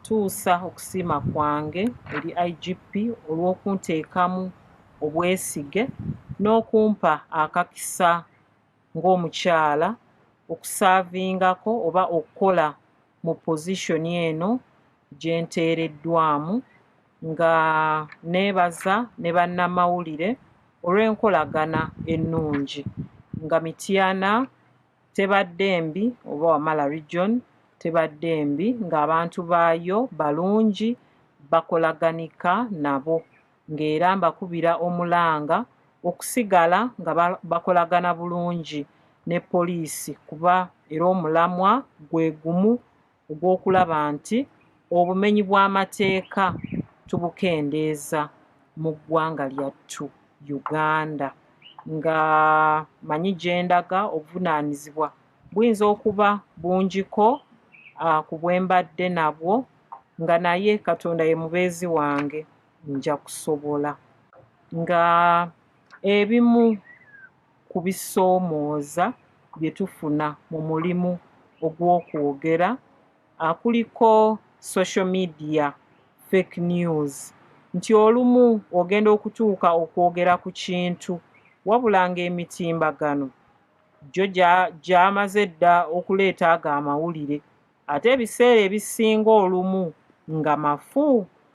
tuusa okusiima kwange eri IGP olw'okunteekamu obwesige n'okumpa akakisa ng'omukyala okusaavingako oba okukola mu pozishoni eno gye nteereddwamu, nga neebaza ne bannamawulire olw'enkolagana ennungi, nga Mityana tebadde mbi oba Wamala Region tebadde mbi, ng'abantu baayo balungi bakolaganika nabo, ng'era mbakubira omulanga okusigala nga bakolagana bulungi ne poliisi kuba era omulamwa gwe gumu ogw'okulaba nti obumenyi bw'amateeka tubukendeeza mu ggwanga lyattu Uganda, nga manyi gye ndaga obuvunaanyizibwa buyinza okuba bungiko ku bwe mbadde nabwo, nga naye Katonda ye mubeezi wange nja kusobola. Nga ebimu ku bisoomooza bye tufuna mu mulimu ogw'okwogera kuliko social media fake news, nti olumu ogenda okutuuka okwogera ku kintu wabula ng'emitimbagano gyo gyamaze dda okuleeta ago amawulire, ate ebiseera ebisinga olumu nga mafu